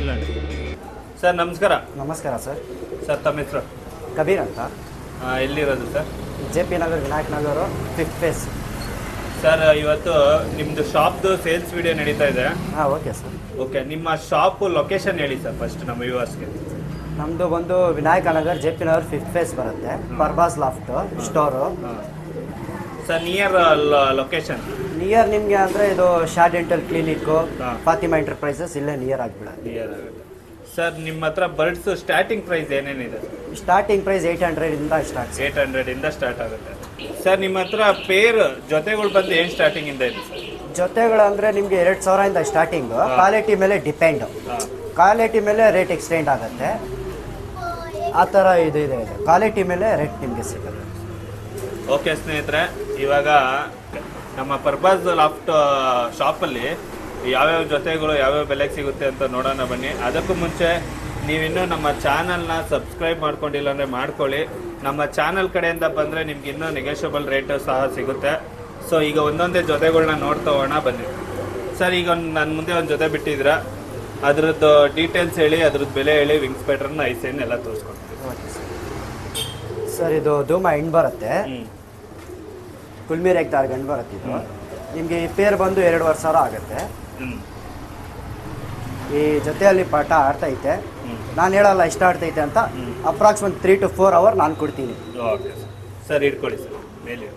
ನಿಲ್ಲಂడి sir. ನಮಸ್ಕಾರ. ನಮಸ್ಕಾರ sir. Sir ತಮ್ಮ ಹೆಸರು? ಕಬೀರ್ ಅಂತ. ಎಲ್ಲಿರೋದು ಸರ್? JP ನಗರ್, ವಿನಾಯಕ್ ನಗರ, 5th phase. ಸರ್ ಇವತ್ತು ನಿಮ್ಮದು ಶಾಪ್ದು ಸೇಲ್ಸ್ ವಿಡಿಯೋ ನಡೀತಾ ಇದೆ. ಹಾಂ, ಓಕೆ ಸರ್. ಓಕೆ, ನಿಮ್ಮ ಶಾಪ್ ಲೊಕೇಶನ್ ಹೇಳಿ ಸರ್ ಫಸ್ಟ್ ನಮ್ಮ ವ್ಯೂವರ್ಸ್ಗೆ. ನಮ್ಮದು ಬಂದು Vinayaka Nagar, JP Nagar 5th phase ಬರುತ್ತೆ. ಪರ್ಬಾಸ್ loft store. Sir near location? Near ನಿಮಗೆ ಅಂದರೆ ಇದು Shah dental clinic, Fatima enterprises ಇಲ್ಲೇ ನಿಯರ್ ಆಗಿಬಿಡುತ್ತೆ. ನಿಯರ್ ಆಗುತ್ತೆ. ಸರ್ ನಿಮ್ಮ ಹತ್ರ ಬರ್ಡ್ಸ್ ಸ್ಟಾರ್ಟಿಂಗ್ ಪ್ರೈಸ್ ಏನೇನಿದೆ? ಸ್ಟಾರ್ಟಿಂಗ್ ಪ್ರೈಸ್ 800ಇಂದ ಸ್ಟಾರ್ಟ್. 800ಇಂದ ಸ್ಟಾರ್ಟ್ ಆಗುತ್ತೆ. ಸರ್ ನಿಮ್ಮ ಹತ್ರ ಪೇರ್ ಜೊತೆಗಳು ಬಂದು ಏನು ಸ್ಟಾರ್ಟಿಂಗಿಂದ ಇದೆ? ಜೊತೆಗಳು ಅಂದರೆ ನಿಮಗೆ 2000ಇಂದ ಸ್ಟಾರ್ಟಿಂಗು. ಕ್ವಾಲಿಟಿ ಮೇಲೆ ಡಿಪೆಂಡು. ಕ್ವಾಲಿಟಿ ಮೇಲೆ ರೇಟ್ ಎಕ್ಸ್ಟೆಂಡ್ ಆಗುತ್ತೆ. ಆ ಥರ ಇದು ಇದೆ. ಕ್ವಾಲಿಟಿ ಮೇಲೆ ರೇಟ್ ನಿಮಗೆ ಸಿಗುತ್ತೆ. ಓಕೆ ಸ್ನೇಹಿತರೆ, ಇವಾಗ ನಮ್ಮ ಪರ್ಬಾಸ್ ಲಾಫ್ಟ್ ಶಾಪಲ್ಲಿ ಯಾವ್ಯಾವ ಜೊತೆಗಳು ಯಾವ್ಯಾವ ಬೆಲೆಗೆ ಸಿಗುತ್ತೆ ಅಂತ ನೋಡೋಣ ಬನ್ನಿ. ಅದಕ್ಕೂ ಮುಂಚೆ ನೀವಿನ್ನೂ ನಮ್ಮ ಚಾನಲ್ನ ಸಬ್ಸ್ಕ್ರೈಬ್ ಮಾಡ್ಕೊಂಡಿಲ್ಲ ಅಂದರೆ ಮಾಡ್ಕೊಳ್ಳಿ. ನಮ್ಮ ಚಾನಲ್ ಕಡೆಯಿಂದ ಬಂದರೆ ನಿಮ್ಗೆ ಇನ್ನೂ ನೆಗೋಷಿಯಬಲ್ ರೇಟು ಸಹ ಸಿಗುತ್ತೆ. ಸೊ ಈಗ ಒಂದೊಂದೇ ಜೊತೆಗಳನ್ನ ನೋಡ್ತಾ ಹೋಗೋಣ ಬನ್ನಿ. ಸರ್ ಈಗ ನನ್ನ ಮುಂದೆ ಒಂದು ಜೊತೆ ಬಿಟ್ಟಿದ್ದೀರಾ, ಅದ್ರದ್ದು ಡೀಟೇಲ್ಸ್ ಹೇಳಿ, ಅದ್ರದ್ದು ಬೆಲೆ ಹೇಳಿ, ವಿಂಗ್ಸ್ ಪ್ಯಾಟ್ರನ್, ಐಸೇನ್ ಎಲ್ಲ ತೋರಿಸ್ಕೊಡ್ತೀವಿ. ಸರ್ ಇದು ಧೂಮ ಹೆಣ್ಣು ಬರುತ್ತೆ. ಕುಲ್ಮೀರ್ ಎಗ್ತಾರ್ ಗಂಡು ಬರುತ್ತೆ. ಇದು ನಿಮಗೆ ಈ ಪೇರ್ ಬಂದು 2,500 ಆಗುತ್ತೆ. ಈ ಜೊತೆಯಲ್ಲಿ ಪಾಠ ಆಡ್ತೈತೆ. ನಾನು ಹೇಳಲ್ಲ ಎಷ್ಟು ಆಡ್ತೈತೆ ಅಂತ. ಅಪ್ರಾಕ್ಸಿಮೇಟ್ 3 to 4 hours ನಾನು ಕೊಡ್ತೀನಿ. ಓಕೆ ಸರ್, ಇಟ್ಕೊಳ್ಳಿ ಸರ್ ಮೇಲೆ.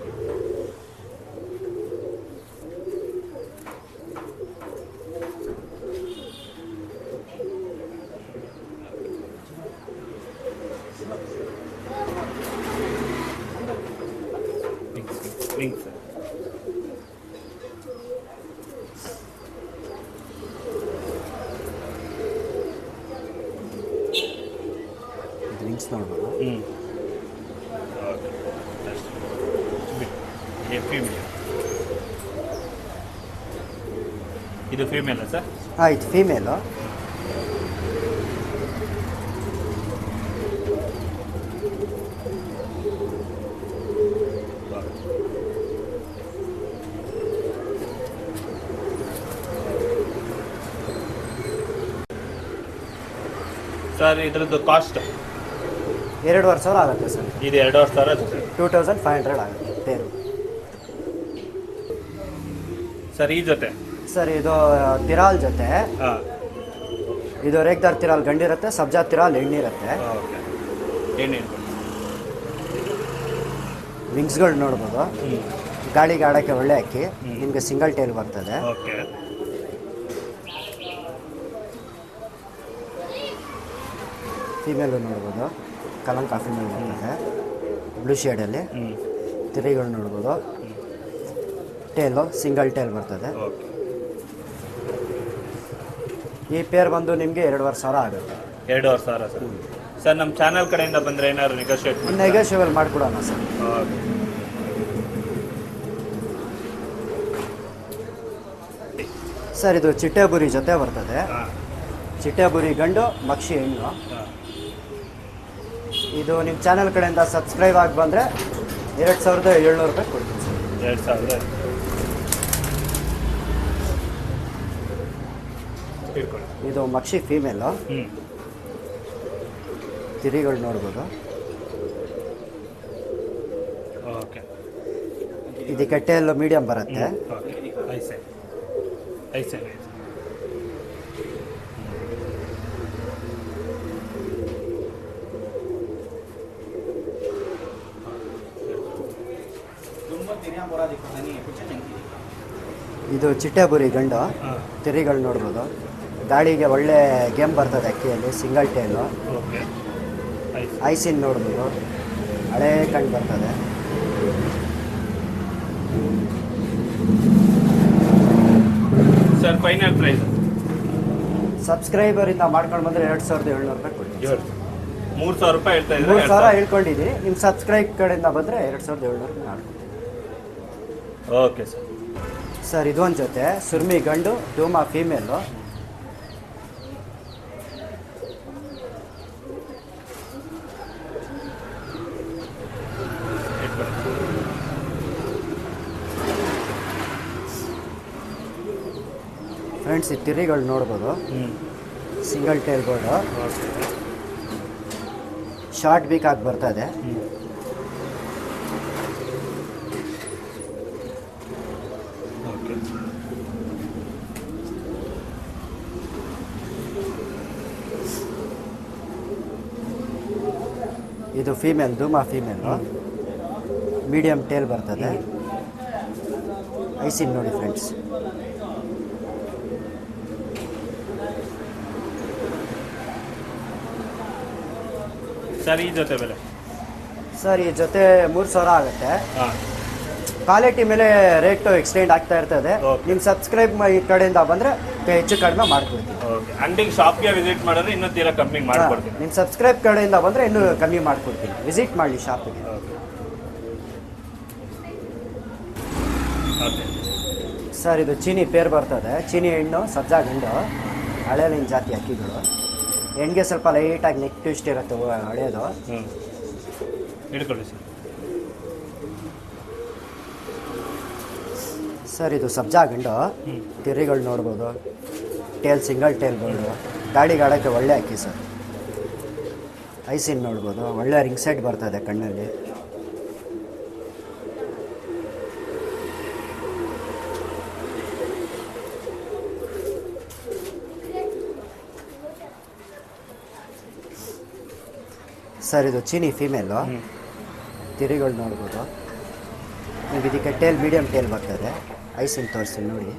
ವಿಂಗ್ಸ್ ವಿಂಗ್ಸ್ ನೋಡ್ಬೋದು. ಫೀಮೇಲ್. ಇದು ಫೀಮೇಲಾ ಸರ್? ಹಾಂ, ಇದು ಫೀಮೇಲು. ಸರ್ ಇದ್ರದ್ದು ಕಾಸ್ಟ್ 2,500 ಆಗುತ್ತೆ ಸರ್. ಇದು 2,500. 2,500 ಆಗುತ್ತೆ ಪೇರು. ಸರ್ ಈ ಜೊತೆ? ಸರ್ ಇದು ತಿರಾಲ್ ಜೊತೆ. ಇದು ರೇಗ್ದಾರ್ ತಿರಾಲ್ ಗಂಡಿರುತ್ತೆ, ಸಬ್ಜಾ ತಿರಾಲ್ ಹೆಣ್ಣಿರುತ್ತೆ. ವಿಂಗ್ಸ್ಗಳು ನೋಡ್ಬೋದು. ಗಾಳಿಗೆ ಆಡೋಕ್ಕೆ ಒಳ್ಳೆ ಅಕ್ಕಿ. ನಿಮಗೆ ಸಿಂಗಲ್ ಟೇಲ್ ಬರ್ತದೆ. ಫೀಮೇಲು ನೋಡ್ಬೋದು, ಕಲಂಕ ಫೀಮೇಲ್ ಬರ್ತದೆ ಬ್ಲೂ ಶೇಡಲ್ಲಿ. ತಿರಿಗಳು ನೋಡ್ಬೋದು. ಟೇಲು ಸಿಂಗಲ್ ಟೇಲ್ ಬರ್ತದೆ. ಈ ಪೇರ್ ಬಂದು ನಿಮಗೆ 2,500 ಆಗುತ್ತೆ. 2,500 ಸರ್. ಸರ್ ನಮ್ಮ ಚಾನಲ್ ಕಡೆಯಿಂದ ಬಂದರೆ ಏನಾದ್ರು ನೆಗೋಷಿಯೇಬಲ್ ಮಾಡಿಕೊಡೋಣ ಸರ್. ಸರ್ ಇದು ಚಿಟ್ಟೆಬುರಿ ಜೊತೆ ಬರ್ತದೆ. ಚಿಟ್ಟೆಬುರಿ ಗಂಡು, ಮಕ್ಷಿ ಹೆಣ್ಣು. ಇದು ನಿಮ್ಮ ಚಾನಲ್ ಕಡೆಯಿಂದ ಸಬ್ಸ್ಕ್ರೈಬ್ ಆಗಿ ಬಂದರೆ 2,700 ರೂಪಾಯಿ ಕೊಡ್ತೀನಿ ಸರ್. 2,000. ಇದು ಮಕ್ಷಿ ಫೀಮೇಲು. ತಿರಿಗಳು ನೋಡ್ಬೋದು. ಇದಕ್ಕೆ ಟೇಲ್ ಮೀಡಿಯಂ ಬರುತ್ತೆ. ಇದು ಚಿಟ್ಟೆಬುರಿ ಗಂಡು. ತಿರಿಗಳು ನೋಡ್ಬೋದು. ಗಾಳಿಗೆ ಒಳ್ಳೆ ಗೇಮ್ ಬರ್ತದೆ ಅಕ್ಕಿಯಲ್ಲಿ. Single tail. ಐಸಿನ್ ನೋಡ್ಬೋದು, ಹಳೇ ಕಣ್ಣು ಬರ್ತದೆ. ಸರ್ ಫೈನಲ್ ಪ್ರೈಸ್ ಸಬ್ಸ್ಕ್ರೈಬರಿಂದ ಮಾಡ್ಕೊಂಡು ಬಂದರೆ 2,700 ರೂಪಾಯಿ ಕೊಡ್ತೀನಿ. 3,000 ರೂಪಾಯಿ ಹೇಳ್ತಾ ಇದ್ದಾರೆ. 3,000 ಹೇಳ್ಕೊಂಡಿದ್ದೀನಿ. ನಿಮ್ಮ ಸಬ್ಸ್ಕ್ರೈಬ್ ಕಡೆಯಿಂದ ಬಂದರೆ 2,700 ರೂಪಾಯಿ ಮಾಡ್ಕೊಡ್ತೀನಿ. Okay sir. ಸರ್ ಇದೊಂದು ಜೊತೆ ಸುರ್ಮಿ ಗಂಡು, ಧೂಮ ಫೀಮೇಲು. ಫ್ರೆಂಡ್ಸ್ ಈ ತಿರಿಗಳು ನೋಡ್ಬೋದು. Single tail board, okay. Short ಬೇಕಾಗಿ ಬರ್ತದೆ. ಓಕೆ. ಇದು ಫೀಮೇಲ್, ಧೂಮಾ ಫೀಮೇಲು, ಮೀಡಿಯಮ್ ಟೇಲ್ ಬರ್ತದೆ. ಐಸಿನ್ ನೋಡಿ ಫ್ರೆಂಡ್ಸ್. ಸರ್ ಈ ಜೊತೆ ಬೆಲೆ? ಸರ್ ಈ ಜೊತೆ 3,000 ಆಗುತ್ತೆ. ಹಾಂ. ಕ್ವಾಲಿಟಿ ಮೇಲೆ ರೇಟು ಎಕ್ಸ್ಟೆಂಡ್ ಆಗ್ತಾ ಇರ್ತದೆ. Okay. ನಿಮ್ಮ ಸಬ್ಸ್ಕ್ರೈಬ್ ಈ ಕಡೆಯಿಂದ ಬಂದರೆ ಹೆಚ್ಚು ಕಡಿಮೆ ಮಾಡ್ಕೊಡ್ತೀನಿ. ಓಕೆ. ಅಂಗಡಿಗೆ ಶಾಪ್ಗೆ ವಿಸಿಟ್ ಮಾಡಿದ್ರೆ ಇನ್ನೂ ತೀರಾ ಕಮ್ಮಿ ಮಾಡ್ಕೊಡ್ತೀನಿ. ನಿಮ್ಮ ಸಬ್ಸ್ಕ್ರೈಬ್ ಕಡೆಯಿಂದ ಬಂದರೆ ಇನ್ನೂ ಕಮ್ಮಿ ಮಾಡ್ಕೊಡ್ತೀನಿ. ವಿಸಿಟ್ ಮಾಡಲಿ ಶಾಪಿಗೆ. ಓಕೆ. ಓಕೆ. ಸರ್ ಇದು ಚೀನಿ ಪೇರ್ ಬರ್ತದೆ. ಚೀನಿ ಹೆಣ್ಣು, ಸಬ್ಜಾ ಗಂಡು, ಹಳೆ ಲೈನ್ ಜಾತಿ ಅಕ್ಕಿಗಳು. ಹೆಣ್ಣಿಗೆ ಸ್ವಲ್ಪ ಲೈಟಾಗಿ ನೆಕ್ ಟ್ವಿಸ್ಟ್ ಇರುತ್ತೆ ಹಳೆಯದು. ಹ್ಞೂ, ಹಿಡ್ಕೊಳ್ಳಿ ಸರ್. ಸರ್ ಇದು ಸಬ್ಜಾ ಗಂಡು, ತಿರಿಗಳು ನೋಡ್ಬೋದು. ಟೇಲ್ ಸಿಂಗಲ್ ಟೇಲ್ ಬೋರ್ಡು, ಗಾಡಿಗೆ ಆಡೋಕ್ಕೆ ಒಳ್ಳೆ ಅಕ್ಕಿ ಸರ್. ಐಸಿನ್ ನೋಡ್ಬೋದು, ಒಳ್ಳೆ ರಿಂಗ್ ಸೆಟ್ ಬರ್ತದೆ ಕಣ್ಣಲ್ಲಿ. ಸರ್ ಇದು ಚೀನಿ ಫೀಮೇಲು, ತಿರಿಗಳು ನೋಡ್ಬೋದು. ನೀವು ಇದಕ್ಕೆ ಟೇಲ್ ಮೀಡಿಯಮ್ ಟೇಲ್ ಬರ್ತದೆ. ಐಸಿನ್ ತೋರಿಸಿ ನೋಡಿ.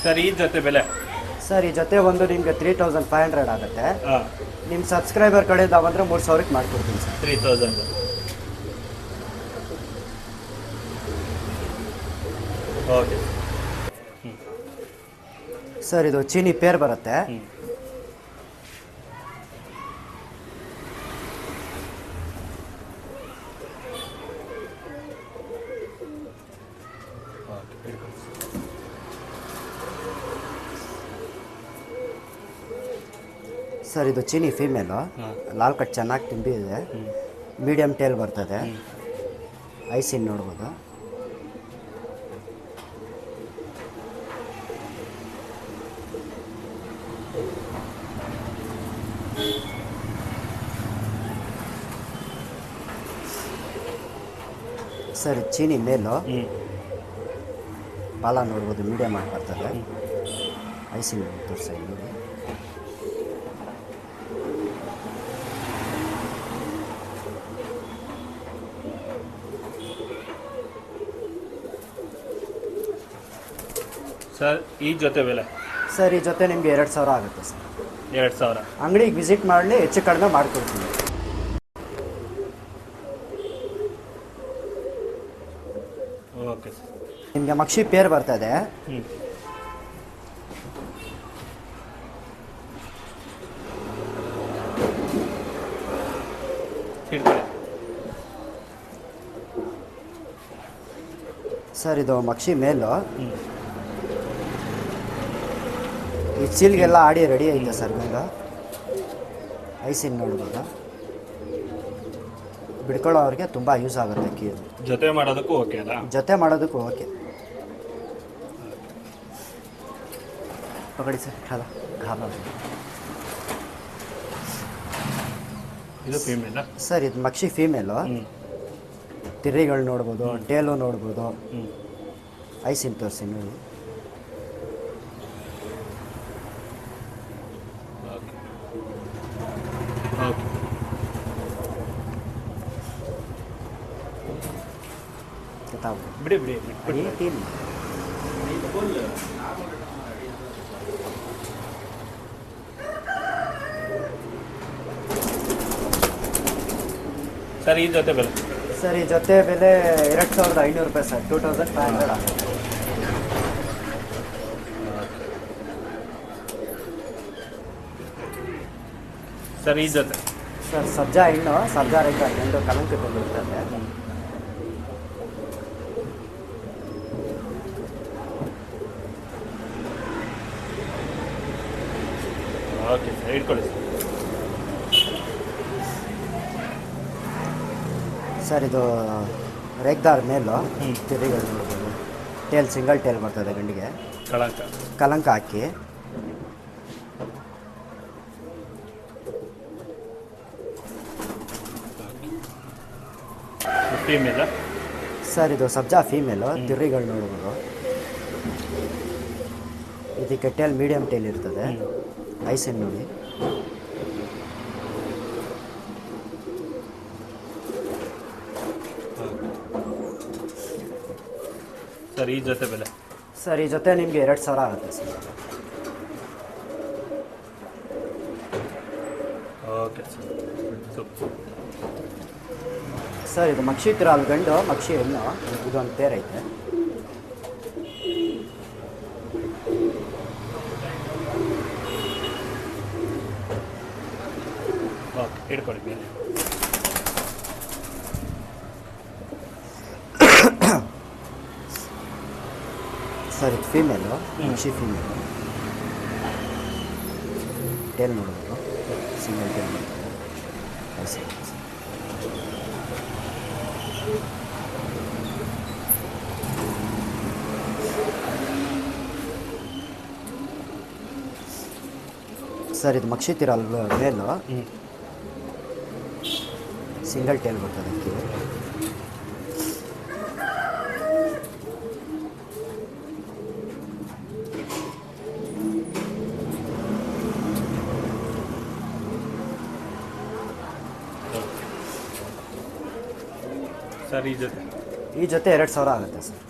ಸರ್ ಈ ಜೊತೆ ಬೆಲೆ? ಸರ್ ಈ ಜೊತೆ ಒಂದು ನಿಮಗೆ 3,500 ಆಗುತ್ತೆ. ಹಾಂ. ನಿಮ್ಮ ಸಬ್ಸ್ಕ್ರೈಬರ್ ಕಡೆಯಿಂದ ಬಂದರೆ 3,000ಕ್ಕೆ ಮಾಡ್ಕೊಡ್ತೀನಿ ಸರ್. 3,000. ಓಕೆ. ಸರ್ ಇದು ಚೀನಿ ಪೇರ್ ಬರುತ್ತೆ. ಸರ್ ಇದು ಚೀನಿ ಫೀಮೇಲು, ಲಾಲ್ ಕಟ್ ಚೆನ್ನಾಗಿ ತುಂಬಿದೆ. ಮೀಡಿಯಮ್ ಟೇಲ್ ಬರ್ತದೆ. ಐಸಿನ್ ನೋಡ್ಬೋದು. ಸರ್ ಚೀನಿ ಮೇಲು, ಬಾಲ ನೋಡ್ಬೋದು, ಮೀಡಿಯಮ್ ಆಗಿ ಬರ್ತದೆ. ಐಸಿನ್ ತೋರಿಸಿ ನೋಡಿ. ಸರ್ ಈ ಜೊತೆ ಬೆಲೆ? ಸರ್ ಈ ಜೊತೆ ನಿಮಗೆ 2,000 ಆಗುತ್ತೆ ಸರ್. 2,000. ಅಂಗಡಿಗೆ ವಿಸಿಟ್ ಮಾಡಲಿ, ಹೆಚ್ಚು ಕಡಿಮೆ ಮಾಡ್ಕೊಡ್ತೀನಿ. Okay sir. ನಿಮಗೆ ಮಕ್ಷಿ ಪೇರ್ ಬರ್ತದೆ. ಸರ್ ಇದು ಮಕ್ಷಿ ಮೇಲು, ಈ ಚೀಲ್ಗೆಲ್ಲ ಆಡಿ ರೆಡಿ ಐತೆ ಸರ್. ಗಂಗ ಐಸಿನ್ ನೋಡ್ಬೋದು. ಬಿಡ್ಕೊಳ್ಳೋರಿಗೆ ತುಂಬ ಯೂಸ್ ಆಗುತ್ತೆ ಅಕ್ಕಿ. ಜೊತೆ ಮಾಡೋದಕ್ಕೂ ಓಕೆ ಅಲ್ಲ? ಜೊತೆ ಮಾಡೋದಕ್ಕೂ ಓಕೆ. ಪಕಡಿ ಸರ್. ಖಾಲ ಖಾಲ. ಇದು ಫೀಮೇಲ್ ಸರ್ ಇದು ಮಕ್ಷಿ ಫೀಮೇಲು. ತಿರಿಗಳು ನೋಡ್ಬೋದು, ಟೇಲು ನೋಡ್ಬೋದು. ಐಸಿನ್ ತೋರಿಸಿ ನೋಡಿ. ಬಿಡಿ ಬಿಡಿ ಬಿಡಿ. ಸರ್ ಈ ಜೊತೆ ಬೆಲೆ? ಸರ್ ಈ ಜೊತೆ ಬೆಲೆ 2,500 ರೂಪಾಯಿ ಸರ್. 2,500 ಆಗುತ್ತೆ. ಸರ್ ಈ ಜೊತೆ? ಸರ್ ಸಬ್ಜಾ ಹೆಣ್ಣು, ಸಬ್ಜಾ ರೈತ ಗಂಡು ಕಲಂಕ ಬಂದಿರ್ತದೆ. ಓಕೆ ಸರ್, ಇಟ್ಕೊಳ್ಳಿ ಸರ್. ಸರ್ ಇದು ರೇಗ್ದಾರ್ ಮೇಲು ತಿರಿಗಳು ನೋಡ್ಬೋದು. ಟೇಲ್ ಸಿಂಗಲ್ ಟೇಲ್ ಬರ್ತದೆ ಗಂಡಿಗೆ. ಕಳಂಕ ಕಲಂಕ ಹಾಕಿ ಫೀಮೇಲ. ಸರ್ ಇದು ಸಬ್ಜಾ ಫೀಮೇಲು. ತಿರಿಗಳು ನೋಡ್ಬೋದು. ಇದಕ್ಕೆ ಟೇಲ್ ಮೀಡಿಯಮ್ ಟೇಲ್ ಇರ್ತದೆ. ಐಸನ್ ನೋಡಿ. ಸರ್ ಈ ಜೊತೆ ಬೆಲೆ? ಸರ್ ಈ ಜೊತೆ ನಿಮಗೆ 2,000 ಆಗುತ್ತೆ sir. Okay sir, super. Sir ಇದು ಮಕ್ಷಿ ತಿರಾಲ್ ಗಂಡು, ಮಕ್ಷಿ ಹೆಣ್ಣು. ಇದೊಂದು ಪೇರ್ ಐತೆ. ಓಕೆ, ಹಿಡ್ಕೊಳ್ಳಿ ಮೇಲೆ. ಸರ್ ಇದು ಫೀಮೇಲು, ಮಕ್ಷಿ ಫೀಮೇಲು. ಟೇಲ್ ನೋಡ್ಬೋದು. ಸಿಂಗಲ್ ಟೇಲ್ ಬರ್ತದೆ. ಸರ್ ಇದು ಮಕ್ಷಿ ತಿರಾಲ್ ಮೇಲು. ಸಿಂಗಲ್ ಟೇಲ್ ಬರ್ತದೆ ಅದಕ್ಕೆ. ಸರ್ ಈ ಜೊತೆ 2,000 ಆಗುತ್ತೆ ಸರ್.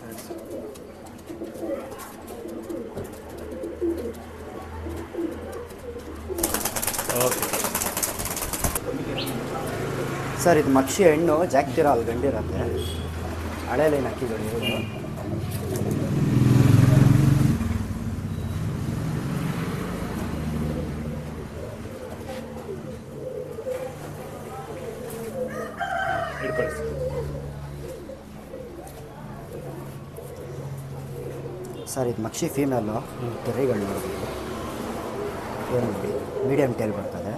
ಓಕೆ ಸರ್ ಇದು ಮಕ್ಷಿ ಹೆಣ್ಣು, ಜಾಕ್ತಿರಾಲ್ ಗಂಡಿರುತ್ತೆ. ಹಳೆ ಲೈನ್ ಅಕ್ಕಿಗಳು ಇರೋದು. ಹಿಡ್ಕೊಳ್ಳಿ ಸರ್ ಇದು ಮಕ್ಷಿ ಫೀಮೇಲು. ತಿರಿಗಳು ನೋಡ್ಬೋದು. ಟೇಲ್ ನೋಡಿ, ಮೀಡಿಯಮ್ ಟೇಲ್ ಬರ್ತದೆ.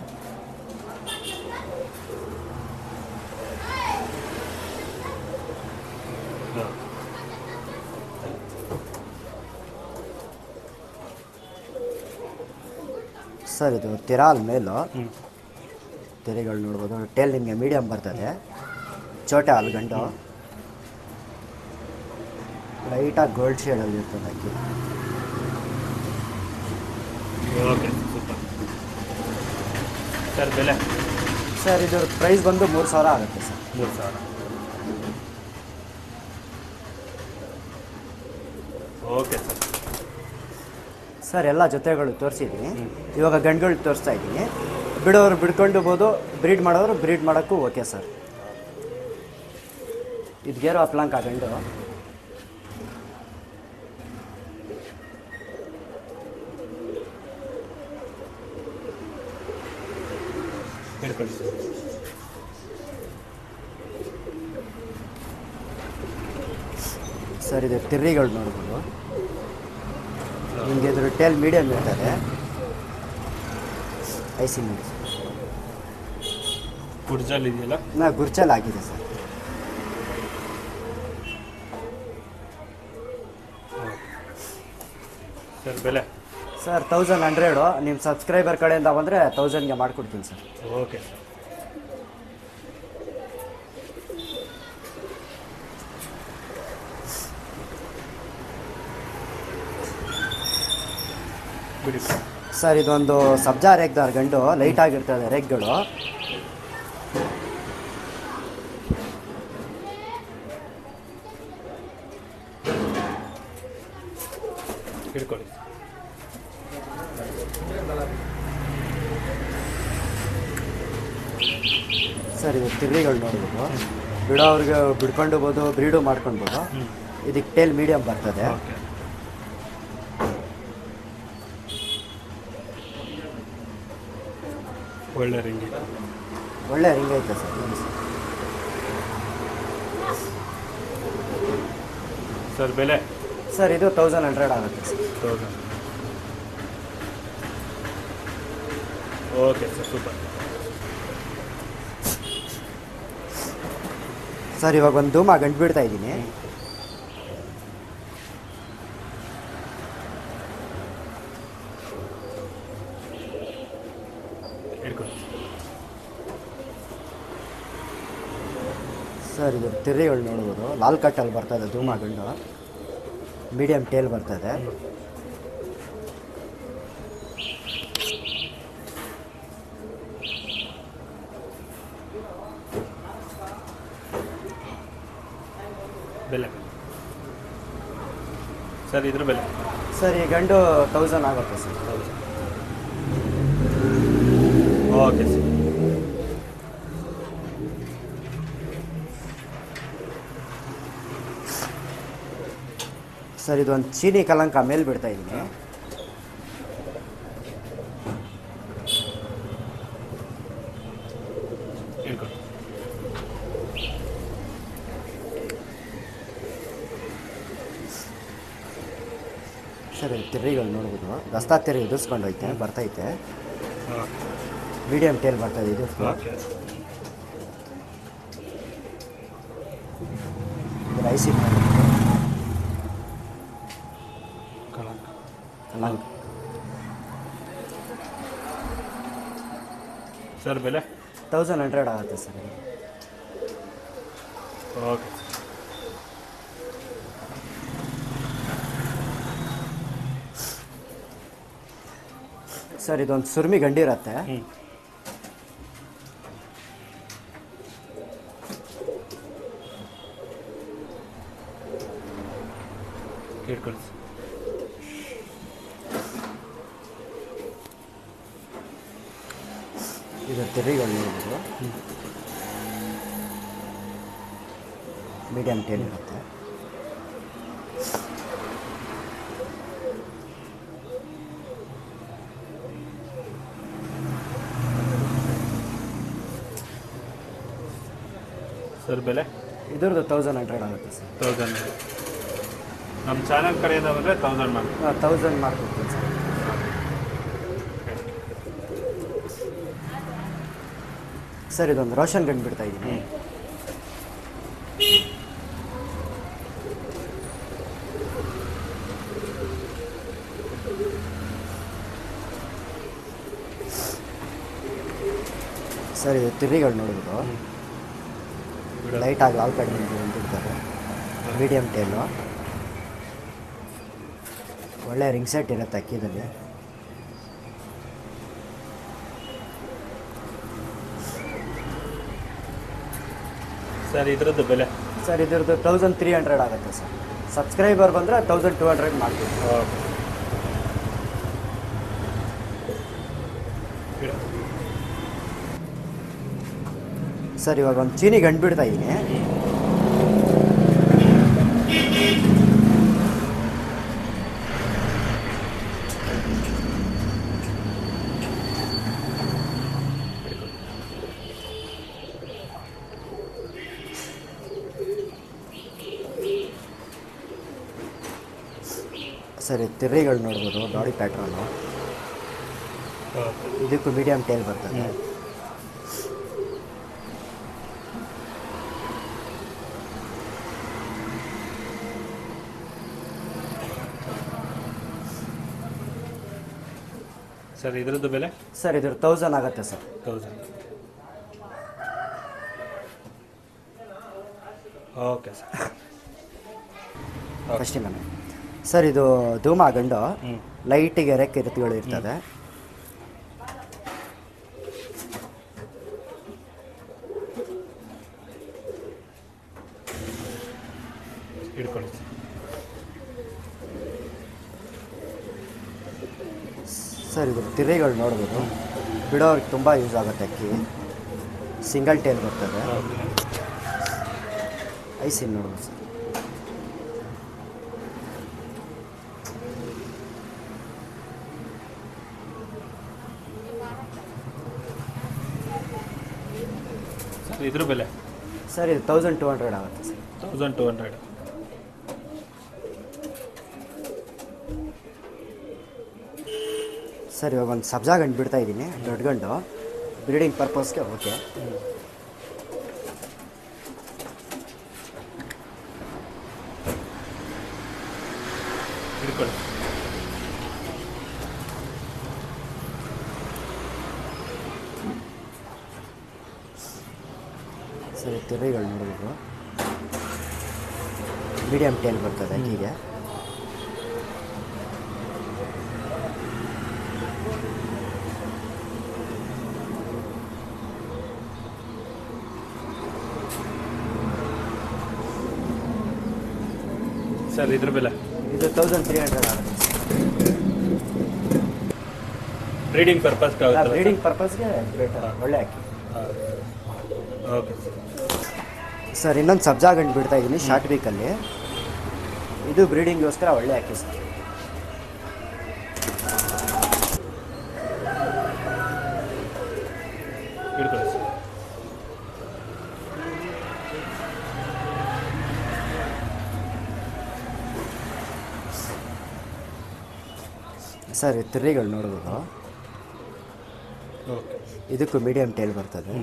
ಸರ್ ಇದು ತಿರಾಲ್ ಮೇಲು. ತಿರಿಗಳು ನೋಡ್ಬೋದು. ಟೇಲ್ ನಿಮಗೆ ಮೀಡಿಯಮ್ ಬರ್ತದೆ. ಚೋಟೆ ಹಾಲು ಗಂಡು. ಲೈಟಾಗಿ ಗೋಲ್ಡ್ ಶೇಡಲ್ಲಿ ಇರ್ತದೆ ಅಕ್ಕಿ. Okay, super. ಸರ್ ಬೆಲೆ? ಸರ್ ಇದು ಪ್ರೈಸ್ ಬಂದು 3,000 ಆಗುತ್ತೆ ಸರ್. 3,000. Okay sir. ಸರ್ ಎಲ್ಲ ಜೊತೆಗಳು ತೋರಿಸಿದ್ದೀನಿ. ಇವಾಗ ಗಂಡುಗಳು ತೋರಿಸ್ತಾ ಇದ್ದೀನಿ. ಬಿಡೋರು ಬಿಡ್ಕೊಂಡ್ಬೋದು, ಬ್ರೀಡ್ ಮಾಡೋರು ಬ್ರೀಡ್ ಮಾಡೋಕ್ಕೂ ಓಕೆ ಸರ್. ಇದು ಗೇರು ಅಪ್ಲಾಂಕ ಗಂಡು. ಹಿಡ್ಕೊಳ್ಳಿ ಸರ್. ಸರ್ ಇದು ತಿರ್ರಿಗಳು ನೋಡ್ಬೋದು. ನಿಮಗೆ ಇದ್ರ ಟೇಲ್ ಮೀಡಿಯಮ್ ಇರ್ತದೆ. ಐಸಿ ನೋಡಿ. ಗುರ್ಜಲ್ ಇದೆಯಲ್ಲ? ಗುರ್ಚಲ್ ಆಗಿದೆ ಸರ್. ಸರ್ ಬೆಲೆ? ಸರ್ 1,100. ನಿಮ್ಮ ಸಬ್ಸ್ಕ್ರೈಬರ್ ಕಡೆಯಿಂದ ಬಂದರೆ 1,000ಗೆ ಮಾಡಿಕೊಡ್ತೀನಿ ಸರ್. Okay sir. ಬಿಡಿ ಸರ್ ಇದೊಂದು ಸಬ್ಜಾ ರೇಗ್ದಾರ್ ಗಂಡು. ಲೈಟ್ ಆಗಿರ್ತದೆ ರೇಗ್ಗಳು. ಹಿಡ್ಕೊಳ್ಳಿ. ಸರ್ ಇದು ತಿರ್ರಿಗಳು ನೋಡ್ಬೋದು. ಬಿಡೋವ್ರಿಗೆ ಬಿಡ್ಕೊಂಡ್ಬೋದು, ಬ್ರೀಡು ಮಾಡ್ಕೊಳ್ಬೋದು. ಇದಕ್ಕೆ ಟೇಲ್ ಮೀಡಿಯಮ್ ಬರ್ತದೆ. ಓಕೆ. ಒಳ್ಳೆ ರಿಂಗ್ ಇದೆ. ಒಳ್ಳೆ ರಿಂಗ್ ಐತೆ ಸರ್. ಸರ್ ಬೆಲೆ? ಸರ್ ಇದು 1,100 ಆಗುತ್ತೆ sir. 1000. Okay sir, super. Sir ಇವಾಗ ಒಂದು ಧೂಮ ಗಂಟು ಬಿಡ್ತಾ ಇದ್ದೀನಿ. ಸರ್ ಇದು ತಿರ್ರಿಗಳು ನೋಡ್ಬೋದು, ಲಾಲ್ ಕಟ್ಟಲ್ಲಿ ಬರ್ತದೆ ಧೂಮ ಗಂಡು, ಮೀಡಿಯಮ್ ಟೇಲ್ ಬರ್ತದೆ. ಬೆಲೆ ಸರ್ ಇದ್ರ ಬೆಲೆ ಸರ್ ಈ ಗಂಡು 1000 ಆಗುತ್ತೆ ಸರ್. Okay sir. ಸರ್ ಇದೊಂದು ಚೀನಿ ಕಲಂಕ ಮೇಲೆ ಬಿಡ್ತಾ ಇದ್ದೀನಿ. ಹೇಳ್ಕೊಡಿ. ಸರ್ ತಿರ್ರಿಗಳು ನೋಡ್ಬೋದು, ದಸ್ತಾ ತಿರ್ರಿ ಉದುರ್ಸ್ಕೊಂಡು ಹೋಯ್ತೆ ಬರ್ತೈತೆ. ಮೀಡಿಯಮ್ ಟೇಲ್ ಬರ್ತದೆ ಇದು. ಓಕೆ. ಇದು ರೈಸಿಂಗ್ ಕಲಂಕ ಕಲಂಕ. ಸರ್ ಬೆಲೆ 1100 ಆಗುತ್ತೆ ಸರ್. ಓಕೆ. ಸರ್ ಇದೊಂದು ಸುರ್ಮಿ ಗಂಡಿರುತ್ತೆ. ಕೇಳ್ಕೊಳ್ಳಿ. ಇದು ತಿರ್ರಿಗಳು ನೋಡ್ಬೋದು, ಮೀಡಿಯಮ್ ಟೇಲ್ ಇರುತ್ತೆ. ಸರ್ ಬೆಲೆ ಇದ್ರದ್ದು 1100 ಆಗುತ್ತೆ ಸರ್. 1000. ನಮ್ಮ ಚಾನಲ್ ಕಡೆಯಿಂದ ಬಂದರೆ 1000 ಮಾಡಿ. 1000 ಮಾಡ್ಕೊಡ್ತೀನಿ ಸರ್. ಸರ್ ಇದೊಂದು ರೋಷನ್ ಗಂಡು ಬಿಡ್ತಾ ಇದ್ದೀನಿ. ಸರ್ ಇದು ತಿರ್ರಿಗಳು ನೋಡ್ಬೋದು, ಲೈಟಾಗಿ ಲಾಲ್ ಕಡಿಮೆ ಬಿಡ್ತಾರೆ, ಮೀಡಿಯಮ್ ಟೇಲು, ಒಳ್ಳೆ ರಿಂಗ್ ಸೆಟ್ ಇರುತ್ತೆ ಅಕ್ಕಿದಲ್ಲಿ. ಸರ್ ಇದ್ರದ್ದು ಬೆಲೆ ಸರ್ ಇದ್ರದ್ದು 1300 ಆಗುತ್ತೆ ಸರ್. ಸಬ್ಸ್ಕ್ರೈಬರ್ ಬಂದರೆ 1200 ಮಾಡ್ತೀವಿ. ಓಕೆ. ಸರ್ ಇವಾಗ ಒಂದು ಚೀನಿ ಗಂಡು ಬಿಡ್ತಾ ಇದ್ದೀನಿ. ಸರಿ ತಿರ್ರಿಗಳು ನೋಡ್ಬೋದು, ಬಾಡಿ ಪ್ಯಾಟ್ರನ್ನು, ಇದಕ್ಕೂ ಮೀಡಿಯಮ್ ಟೇಲ್ ಬರ್ತದೆ. ಸರ್ ಇದ್ರದ್ದು ಬೆಲೆ ಸರ್ ಇದ್ರ 1000 ಆಗುತ್ತೆ ಸರ್. 1000. Okay sir. ಫಸ್ಟಿಂದ ಸರ್ ಇದು ಧೂಮ ಗಂಡು, ಲೈಟಿಗೆ ರೆಕ್ಕೆ ಕಿರುತುಗಳು ಇರ್ತದೆ. ಹಿಡ್ಕೊಳ್ಳಿ. ಸರ್ ಇದು ತಿರ್ರಿಗಳು ನೋಡ್ಬೋದು, ಬಿಡೋರಿಗೆ ತುಂಬ ಯೂಸ್ ಆಗುತ್ತೆ ಅಕ್ಕಿ. ಸಿಂಗಲ್ ಟೇಲ್ ಬರ್ತದೆ. ಐಸಿನ್ ನೋಡ್ಬೋದು ಸರ್. ಸರ್ ಇದ್ರ ಬೆಲೆ ಸರ್ ಇದು 1200 ಆಗುತ್ತೆ ಸರ್. 1200. ಸರ್ ಇವಾಗ ಒಂದು ಸಬ್ಜಾ ಗಂಡು ಬಿಡ್ತಾ ಇದ್ದೀನಿ, ದೊಡ್ಡ ಗಂಡು, ಬ್ರೀಡಿಂಗ್ ಪರ್ಪಸ್ಗೆ. ಓಕೆ. ಇಟ್ಕೊಳ್ಳಿ. ಸರಿ, ತಿರುಗಳು ನೋಡ್ಬೋದು. ಮೀಡಿಯಮ್ ಟೇಲ್ ಬರ್ತದೆ ಹೀಗೆ. ಸರ್ ಇದ್ರ ಬೆಲೆ ಇದು 1300 ಆಗುತ್ತೆ. ಬ್ರೀಡಿಂಗ್ ಪರ್ಪಸ್ಗೆ ಆಗುತ್ತೆ. ಬ್ರೀಡಿಂಗ್ ಪರ್ಪಸ್ಗೆ ಬೆಟರ್, ಒಳ್ಳೆ ಅಕ್ಕಿ. ಓಕೆ ಸರ್, ಇನ್ನೊಂದು ಸಬ್ಜಾ ಗಂಡು ಬಿಡ್ತಾ ಇದ್ದೀನಿ ಶಾರ್ಟ್ ವೀಕಲ್ಲಿ. ಇದು ಬ್ರೀಡಿಂಗ್ಗೋಸ್ಕರ ಒಳ್ಳೆ ಅಕ್ಕಿ ಸರ್. ಇಟ್ಕೊಳ್ಳಿ ಸರ್. ಸರ್, ತಿರ್ರಿಗಳು ನೋಡ್ಬೋದು. ಓಕೆ. ಇದಕ್ಕೂ ಮೀಡಿಯಮ್ ಟೇಲ್ ಬರ್ತದೆ.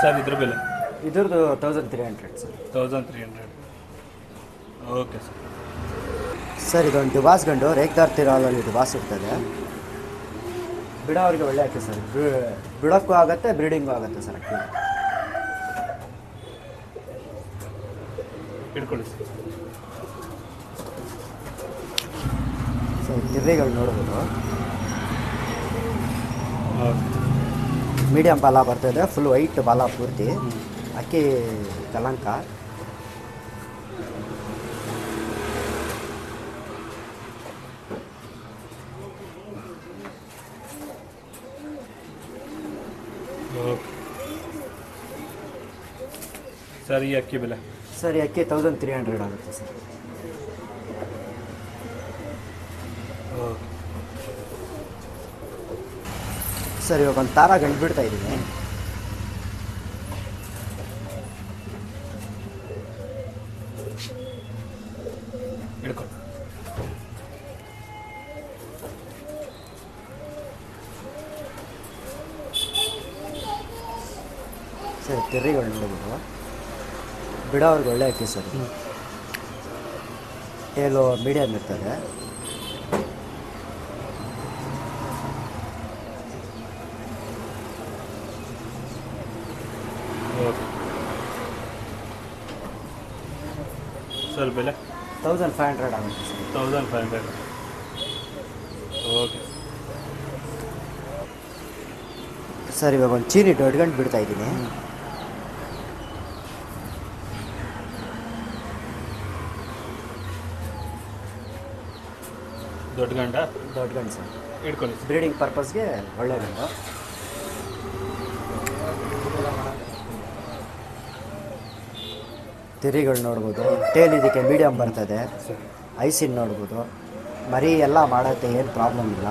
ಸರ್ ಇದ್ರ ಬೆಲೆ ಇದ್ರದ್ದು 1300 ಸರ್. 1300. Okay sir. ಸರ್, ಇದೊಂದು ದುಬಾಸ್ ಗಂಡು ರೇಖದಾರ್ ತಿರಾಲಲ್ಲಿ ದುಬಾಸ್ ಇರ್ತದೆ. ಬಿಡೋರಿಗೆ ಒಳ್ಳೆ ಅಕ್ಕಿ ಸರ್. ಬಿಡೋಕ್ಕೂ ಆಗುತ್ತೆ, ಬ್ರೀಡಿಂಗೂ ಆಗುತ್ತೆ ಸರ್ ಅಕ್ಕಿ. ಇಟ್ಕೊಳ್ಳಿ ಸರ್. ಸರ್, ತಿರ್ರಿಗಳು ನೋಡ್ಬೋದು. ಓಕೆ. ಮೀಡಿಯಮ್ ಬಾಲ ಬರ್ತದೆ, ಫುಲ್ ವೈಟ್ ಬಾಲ ಪೂರ್ತಿ. ಅಕ್ಕಿ ಕಲಂಕ. ಓಕೆ ಸರ್, ಈ ಅಕ್ಕಿ ಬೆಲೆ ಸರ್, ಈ ಅಕ್ಕಿ 1300 ಆಗುತ್ತೆ ಸರ್. ಓಕೆ ಸರ್, ಇವಾಗ ಒಂದು ತಾರ ಗಂಟು ಬಿಡ್ತಾ ಇದ್ದೀನಿ. ಹಿಡ್ಕೊಂಡು. ಸರ್, ತಿರ್ರಿಗಳು ನೋಡ್ಬೋದು. ಬಿಡೋರ್ಗೆ ಒಳ್ಳೆ ಅಕ್ಕಿ ಸರ್. ಟೇಲು ಮೀಡಿಯಮ್ ಇರ್ತದೆ. ಓಕೆ ಸರ್, ಬೆಲೆ 1500 ಆಗುತ್ತೆ ಸರ್. 1500. ಓಕೆ ಸರ್, ಇವಾಗ ಒಂದು ಚೀನಿ ದೊಡ್ಡ ಗಂಟು ಬಿಡ್ತಾ ಇದ್ದೀನಿ. ದೊಡ್ಡ ಗಂಡ. ದೊಡ್ಡ ಗಂಡು ಸರ್. ಇಟ್ಕೊಳ್ಳಿ ಸರ್. ಬ್ರೀಡಿಂಗ್ ಪರ್ಪಸ್ಗೆ ಒಳ್ಳೆ ಗಂಡು. ತಿರಿಗಳು ನೋಡ್ಬೋದು. ಟೇಲ್ ಇದಕ್ಕೆ ಮೀಡಿಯಮ್ ಬರ್ತದೆ. ಐಸಿನ್ ನೋಡ್ಬೋದು. ಮರಿ ಎಲ್ಲ ಮಾಡೋಕ್ಕೆ ಏನು ಪ್ರಾಬ್ಲಮ್ ಇಲ್ಲ.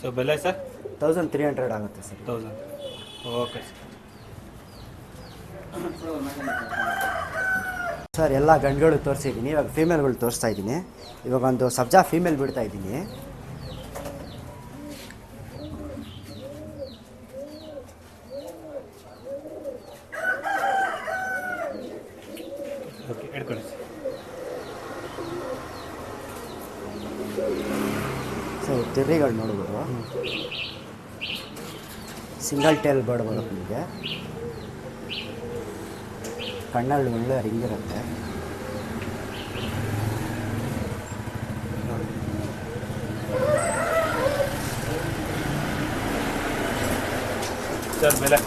ಸೊ ಬೆಲೆ ಸರ್ 1300 ಆಗುತ್ತೆ ಸರ್. 1000. Okay sir. ಸರ್, ಎಲ್ಲ ಗಂಡುಗಳು ತೋರಿಸಿದ್ದೀನಿ. ಇವಾಗ ಫೀಮೇಲ್ಗಳು ತೋರಿಸ್ತಾ ಇದ್ದೀನಿ. ಇವಾಗ ಒಂದು ಸಬ್ಜಾ ಫೀಮೇಲ್ ಬಿಡ್ತಾ ಇದ್ದೀನಿ. ಓಕೆ, ಹಿಡ್ಕೊಳ್ಳಿ ಸರ್. ಸರ್, ತಿರ್ರಿಗಳು ನೋಡ್ಬೋದು. ಸಿಂಗಲ್ ಟೇಲ್ ಬರ್ಡ್ ಬರುತ್ತೆ ನಿಮಗೆ. ಕಣ್ಣಲ್ಲಿ ಒಳ್ಳೆ ರಿಂಗ್ ಇರುತ್ತೆ. ಸರ್ ಬೆಲೆ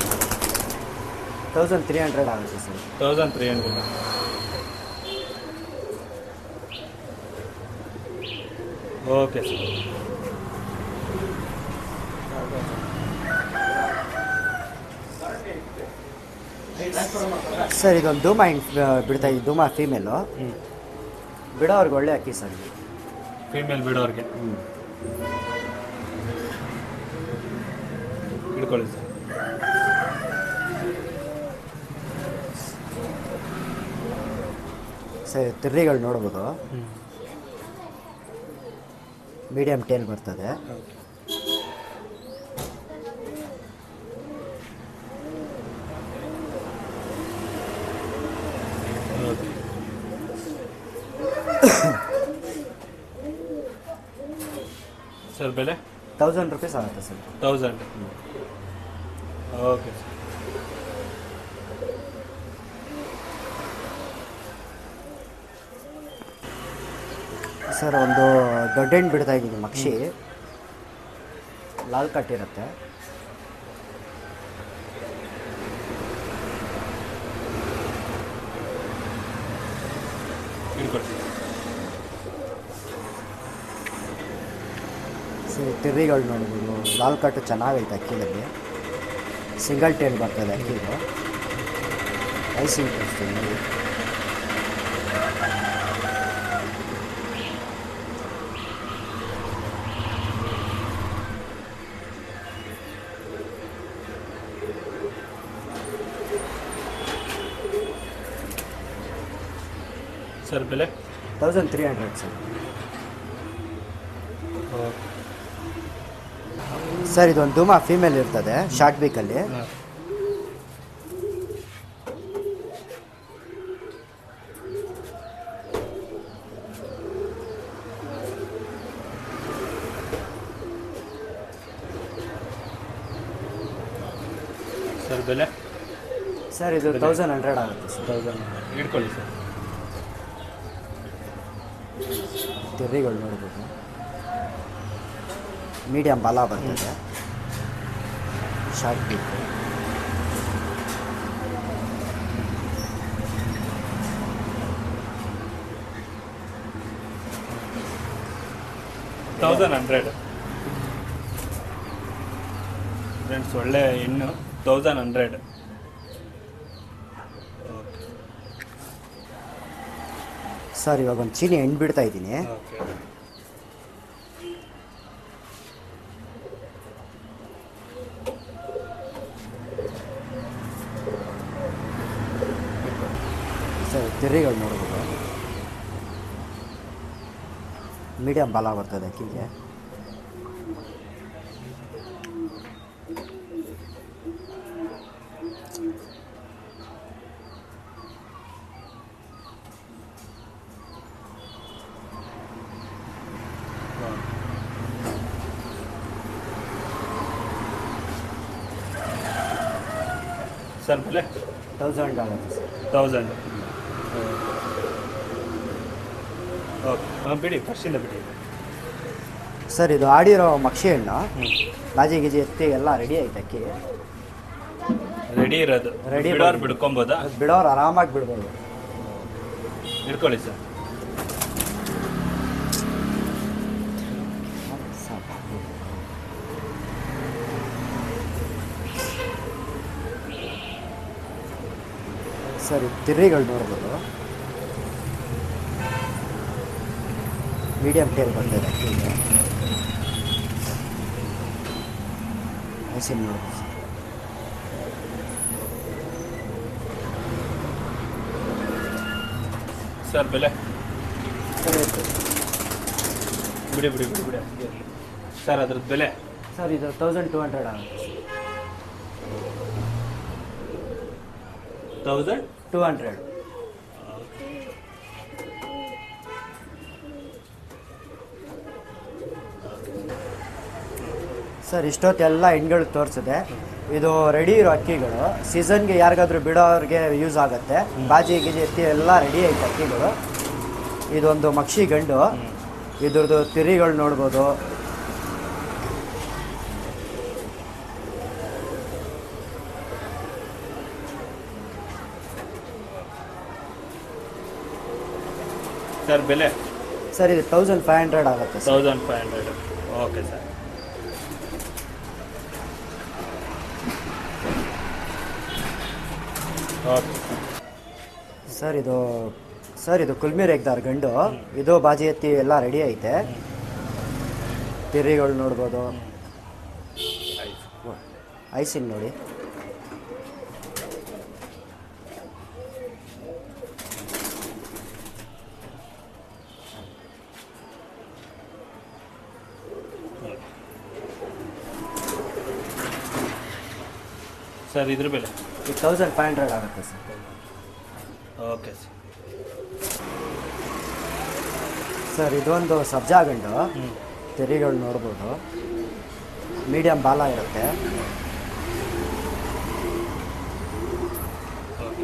1300 ಆಗುತ್ತೆ ಸರ್. 1300. Okay sir. ಸರ್ ಇದೊಂದು ಧೂಮ ಬಿಡ್ತಾ ಇದ್ದೀವಿ, ಧೂಮ ಫೀಮೇಲು. ಬಿಡೋರ್ಗೆ ಒಳ್ಳೆ ಅಕ್ಕಿ ಸರ್ ಇದು. ಫೀಮೇಲ್ ಬಿಡೋರಿಗೆ ಹಿಡ್ಕೊಳ್ಳಿ ಸರ್. ಸರ್ ತಿರ್ರಿಗಳು ನೋಡ್ಬೋದು, ಮೀಡಿಯಮ್ ಟೇಲ್ ಬರ್ತದೆ. ಸರ್ ಬೆಲೆ 1000 ರೂಪೀಸ್ ಆಗುತ್ತೆ ಸರ್. 1000. Okay sir. ಸರ್ ಒಂದು ದೊಡ್ಡ ಹೆಣ್ಣು ಬಿಡ್ತಾ ಇದ್ದೀನಿ ಮಕ್ಷಿ, ಲಾಲ್ ಕಟ್ ಇರುತ್ತೆ. ಹಿಡ್ಕೊಳ್ಳಿ. ಸರ್ ತಿರ್ರಿಗಳು ನೋಡ್ಬೋದು, ಲಾಲ್ ಕಟ್ಟು ಚೆನ್ನಾಗೈತೆ ಅಕ್ಕಿದಲ್ಲಿ. ಸಿಂಗಲ್ ಟೇಲ್ ಬರ್ತದೆ ಅಕ್ಕಿದು. ಐಸಿಂಗ್ ತೋರಿಸ್ತೀನಿ ನೋಡಿ. ಸರ್ ಬೆಲೆ 1300 ಸರ್. ಸರ್ ಇದೊಂದು ಧೂಮ ಫೀಮೇಲ್ ಇರ್ತದೆ ಶಾರ್ಟ್ ಬೀಕಲ್ಲಿ. ಸರ್ ಬೆಲೆ ಸರ್ ಇದು 1100 ಆಗುತ್ತೆ ಸರ್. 1000 ಹಿಡ್ಕೊಳ್ಳಿ ಸರ್. ತಿರ್ರಿಗಳು ನೋಡ್ಬೋದು, ಮೀಡಿಯಮ್ ಬಾಲ ಬರ್ತದೆ, ಶಾರ್ಟ್ ಬೀಕ್. ಫ್ರೆಂಡ್ಸ್ ಒಳ್ಳೆ ಹೆಣ್ಣು 1100. ಸರ್ ಇವಾಗ ಒಂದು ಚೀನಿ ಹೆಣ್ಣು ಬಿಡ್ತಾ ಇದ್ದೀನಿ. ಓಕೆ. ಸರ್ ತಿರ್ರಿಗಳು ನೋಡ್ಬೋದು, ಮೀಡಿಯಮ್ ಬಾಲ ಬರ್ತದೆ ಅಕ್ಕಿಗೆ. ಸರ್ ಬೆಲೆ 1000 ಆಗುತ್ತೆ ಸರ್. 1000. ಓಕೆ ಬಿಡಿ, ಫಸ್ಟಿಂದ ಬಿಡಿ. ಸರ್ ಇದು ಆಡಿರೋ ಮಕ್ಷಿ ಹಣ್ಣು, ಬಾಜಿ ಗಿಜಿ ಎತ್ತಿ ಎಲ್ಲ ರೆಡಿ ಐತೆ ಅಕ್ಕಿ. ರೆಡಿ ಇರೋದು, ರೆಡಿ ಬಿಡೋರು ಬಿಡ್ಕೊಬೋದಾ? ಬಿಡೋರು ಆರಾಮಾಗಿ ಬಿಡ್ಬೋದು. ಹಿಡ್ಕೊಳ್ಳಿ ಸರ್. ಸರಿ ತಿರ್ರಿಗಳು ನೋಡ್ಬೋದು, ಮೀಡಿಯಮ್ ಟೇಲ್ ಬರ್ತದೆ ಅಕ್ಕಿಗೆ. ಐಸಿನ್ ನೋಡ್ಬೋದು ಸರ್ ಬೆಲೆ ಸರ್. ಬಿಡಿ ಬಿಡಿ ಬಿಡಿ ಬಿಡಿ ಸರ್. ಅದ್ರದ್ದು ಬೆಲೆ ಸರ್ ಇದು 1200 ಆಗುತ್ತೆ. 1200. ಸರ್ ಇಷ್ಟೊತ್ತೆಲ್ಲ ಹೆಣ್ಗಳು ತೋರಿಸಿದೆ. ಇದು ರೆಡಿ ಇರೋ ಅಕ್ಕಿಗಳು, ಸೀಸನ್ಗೆ ಯಾರಿಗಾದ್ರೂ ಬಿಡೋರಿಗೆ ಯೂಸ್ ಆಗುತ್ತೆ. ಬಾಜಿ ಗಿಜಿ ಎತ್ತಿ ಎಲ್ಲ ರೆಡಿ ಐತೆ ಅಕ್ಕಿಗಳು. ಇದೊಂದು ಮಕ್ಷಿ ಗಂಡು, ಇದ್ರದ್ದು ತಿರಿಗಳು ನೋಡ್ಬೋದು. ಸರ್ ಬೆಲೆ ಸರ್ ಇದು 1500 ಆಗುತ್ತೆ sir. 1500. Okay sir. Okay sir ಇದು ಕುಲ್ಮಿ ರೇಗ್ದಾರ್ ಗಂಡು. ಇದು ಬಾಜಿ ಎತ್ತಿ ಎಲ್ಲ ರೆಡಿ ಐತೆ. ತಿರಿಗಳು ನೋಡ್ಬೋದು, ಐಸಿನ್ ನೋಡಿ. ಸರ್ ಇದ್ರ ಬೆಲೆ ಇದು 1500 ಆಗುತ್ತೆ ಸರ್. ಓಕೆ ಸರ್ ಇದೊಂದು ಸಬ್ಜಾ ಗಂಡು. ತೆರಿಗಳು ನೋಡ್ಬೋದು, ಮೀಡಿಯಂ ಬಾಲ ಇರುತ್ತೆ.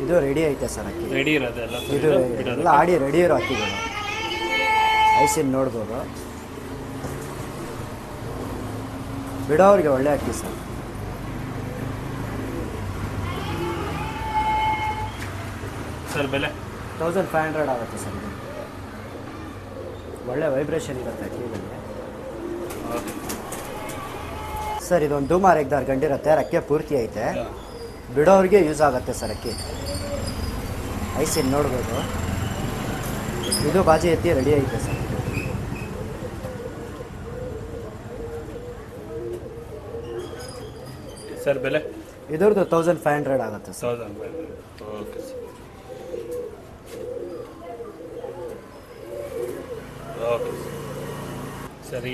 ಇದು ರೆಡಿ ಐತೆ ಸರ್ ಅಕ್ಕಿ. ರೆಡಿ ಇರೋದೆಲ್ಲ ಇದು ಎಲ್ಲ ಆಡಿ ರೆಡಿ ಇರೋ ಅಕ್ಕಿಗಳು. ಐಸಿನ್ ನೋಡ್ಬೋದು. ಬಿಡೋರಿಗೆ ಒಳ್ಳೆ ಅಕ್ಕಿ ಸರ್. ಸರ್ ಬೆಲೆ 1500 ಆಗುತ್ತೆ ಸರ್. ಇದು ಒಳ್ಳೆ ವೈಬ್ರೇಷನ್ ಇರುತ್ತೆ ಅಕ್ಕಿಗಳಿಗೆ. ಸರ್ ಇದೊಂದು ಧೂಮಾರ್ ಎಗ್ದಾರ್ ಗಂಡಿರುತ್ತೆ, ರೆಕ್ಕೆ ಪೂರ್ತಿ ಐತೆ. ಬಿಡೋರಿಗೆ ಯೂಸ್ ಆಗುತ್ತೆ ಸರ್ ಅಕ್ಕಿ. ಐಸಿನ್ ನೋಡ್ಬೋದು. ಇದು ಬಾಜಿ ಎತ್ತಿ ರೆಡಿ ಐತೆ ಸರ್. ಸರ್ ಬೆಲೆ ಇದ್ರದ್ದು 1500 ಆಗುತ್ತೆ ಸರ್. 1500. ಓಕೆ ಓಕೆ ಸರಿ.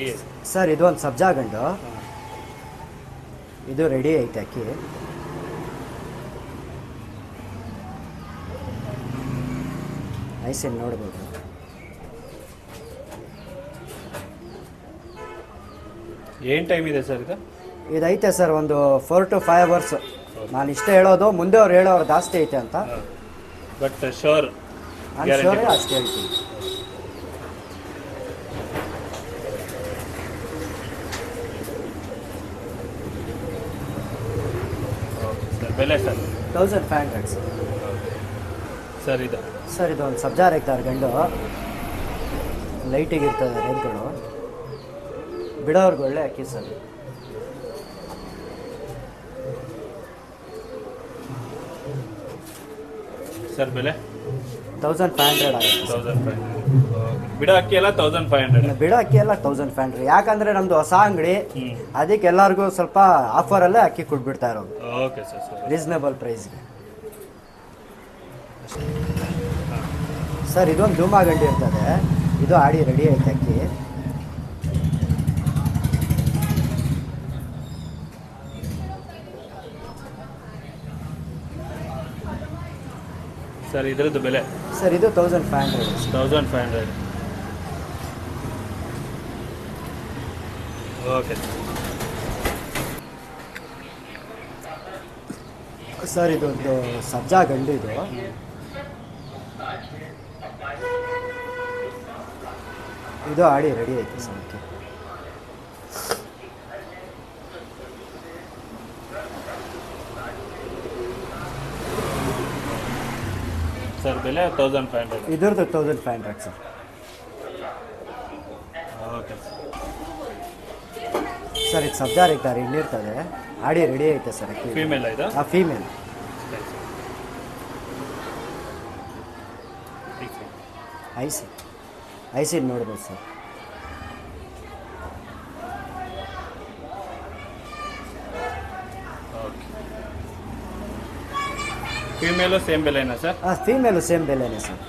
ಸರ್ ಇದೊಂದು ಸಬ್ಜಾ ಗಂಡು. ಇದು ರೆಡಿ ಐತೆ ಅಕ್ಕಿ. ಐಸಿನ್ ನೋಡ್ಬೋದು. ಏನು ಟೈಮ್ ಇದೆ ಸರ್ ಇದು? ಇದೈತೆ ಸರ್ ಒಂದು 4 to 5 hours. ನಾನು ಇಷ್ಟೇ ಹೇಳೋದು, ಮುಂದೆ ಅವ್ರು ಹೇಳೋರು ಜಾಸ್ತಿ ಐತೆ ಅಂತ. ಬಟ್ ಶೋರ್ ನಾನು ಶೋರೇ ಅಷ್ಟು ಹೇಳ್ತೀನಿ. ಸರ್ ಬೆಲೆ ಸರ್ 1500 ಸರ್. ಸರ್ ಇದು ಸರ್ ಇದೊಂದು ಸಬ್ಜಾ ರೇಗ್ದಾರ್ ಗಂಡು. ಲೈಟಿಗೆ ಇರ್ತದೆ ರೇಗ್ಗಳು. ಬಿಡೋರ್ಗೆ ಒಳ್ಳೆ ಅಕ್ಕಿ ಸರ್. ಸರ್ ಬೆಲೆ 1500 ಆಗುತ್ತೆ ಸರ್. 1500. ಬಿಡೋ ಅಕ್ಕಿ ಎಲ್ಲ 1500. ಬಿಡೋ ಅಕ್ಕಿ ಎಲ್ಲ 1500. ಯಾಕಂದ್ರೆ ನಮ್ದು ಹೊಸ ಅಂಗಡಿ, ಅದಕ್ಕೆ ಎಲ್ಲರಿಗೂ ಸ್ವಲ್ಪ ಆಫರಲ್ಲೇ ಅಕ್ಕಿ ಕೊಟ್ಬಿಡ್ತಾ ಇರೋದು. ಓಕೆ ಸರ್ ಸರ್ ರೀಸನೇಬಲ್ ಪ್ರೈಸ್ಗೆ. ಸರ್ ಇದೊಂದು ಧೂಮಾ ಗಂಡಿ ಇರ್ತದೆ. ಇದು ಆಡಿ ರೆಡಿ ಐತೆ ಅಕ್ಕಿ. ಸರ್ ಇದ್ರದ್ದು ಬೆಲೆ ಸರ್ ಇದು 1500. 1500. ಓಕೆ ಸರ್ ಇದೊಂದು ಸಬ್ಜಾ ಗಂಡು. ಇದು ಆಡಿ ರೆಡಿ ಐತೆ ಸರ್ ಅಕ್ಕಿ. ಸರ್ ಬೆಲೆ 1500. ಇದ್ರದ್ದು 1500 ಸರ್. ಓಕೆ ಸರ್ ಇದು ಸಬ್ಜಾ ರೇಗ್ದಾರ್ ಇಲ್ಲಿರ್ತದೆ. ಆಡಿ ರೆಡಿ ಐತೆ ಸರ್ ಅಕ್ಕಿ. ಫೀಮೇಲ್ ಇದು? ಫೀಮೇಲ್. ಐಸಿನ್ ನೋಡ್ಬೋದು ಸರ್. ಓಕೆ. ಫೀಮೇಲು ಸೇಮ್ ಬೆಲೆನಾ ಸರ್? ಫೀಮೇಲು ಸೇಮ್ ಬೆಲೆನೇ ಸರ್.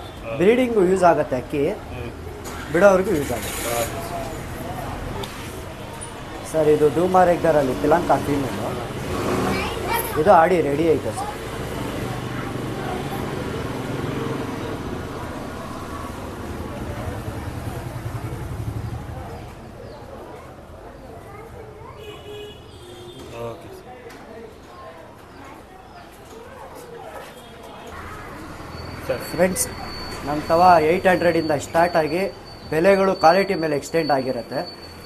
ಬ್ರೀಡಿಂಗು ಯೂಸ್ ಆಗುತ್ತೆ ಅಕ್ಕಿ, ಬಿಡೋವ್ರಿಗೂ ಯೂಸ್ ಆಗುತ್ತೆ. ಸರ್ ಇದು ಧೂಮಾರ್ ಎಗ್ದಾರಲ್ಲಿ ತಿಲಂಕಾ ಫೀಮೇಲು. ಇದು ಆಡಿ ರೆಡಿ ಐತೆ ಸರ್. Okay sir. ಫ್ರೆಂಡ್ಸ್, ನಮ್ಮ ತವ 800ಇಂದ ಸ್ಟಾರ್ಟ್ ಆಗಿ ಬೆಲೆಗಳು ಕ್ವಾಲಿಟಿ ಮೇಲೆ ಎಕ್ಸ್ಟೆಂಡ್ ಆಗಿರುತ್ತೆ.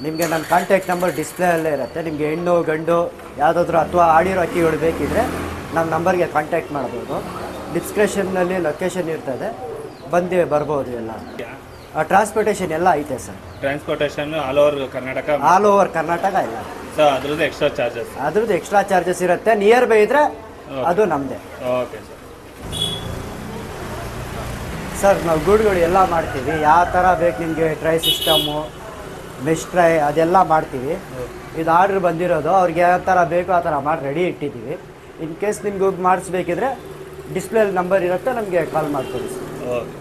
ನಿಮಗೆ ನನ್ನ ಕಾಂಟ್ಯಾಕ್ಟ್ ನಂಬರ್ ಡಿಸ್ಪ್ಲೇಯಲ್ಲೇ ಇರುತ್ತೆ. ನಿಮಗೆ ಹೆಣ್ಣು ಗಂಡು ಯಾವುದಾದ್ರೂ ಅಥವಾ ಆಡಿರೋ ಅಕ್ಕಿಗಳು ಬೇಕಿದ್ದರೆ ನಮ್ಮ ನಂಬರ್ಗೆ ಕಾಂಟ್ಯಾಕ್ಟ್ ಮಾಡ್ಬೋದು. ಡಿಸ್ಕ್ರಿಪ್ಷನ್ನಲ್ಲಿ ಲೊಕೇಶನ್ ಇರ್ತದೆ, ಬಂದು ಬರ್ಬೋದು. ಎಲ್ಲ ಟ್ರಾನ್ಸ್ಪೋರ್ಟೇಷನ್ ಎಲ್ಲ ಐತೆ sir. Transportation all over Karnataka? All over Karnataka ಇಲ್ಲ ಸರ್. ಅದ್ರದ್ದು ಎಕ್ಸ್ಟ್ರಾ ಚಾರ್ಜಸ್? ಅದ್ರದ್ದು ಎಕ್ಸ್ಟ್ರಾ ಚಾರ್ಜಸ್ ಇರುತ್ತೆ. ನಿಯರ್ ಬೈ ಇದ್ದರೆ ಅದು ನಮ್ಮದೇ. Okay sir. ಸರ್ ನಾವು ಗೂಡುಗಳು ಎಲ್ಲ ಮಾಡ್ತೀವಿ, ಯಾವ ಥರ ಬೇಕು ನಿಮಗೆ ಟ್ರೈ ಸಿಸ್ಟಮು, ಮೆಶ್ ಟ್ರೈ ಅದೆಲ್ಲ ಮಾಡ್ತೀವಿ. ಇದು ಆರ್ಡ್ರ್ ಬಂದಿರೋದು ಅವ್ರಿಗೆ ಯಾವ ಥರ ಬೇಕೋ ಆ ಥರ ಮಾಡಿ ರೆಡಿ ಇಟ್ಟಿದ್ದೀವಿ. ಇನ್ ಕೇಸ್ ನಿಮ್ಗೆ ಮಾಡಿಸ್ಬೇಕಿದ್ರೆ ಡಿಸ್ಪ್ಲೇಲಿ ನಂಬರ್ ಇರುತ್ತೆ, ನಮಗೆ ಕಾಲ್ ಮಾಡ್ತೀವಿ ಸರ್. ಓಕೆ.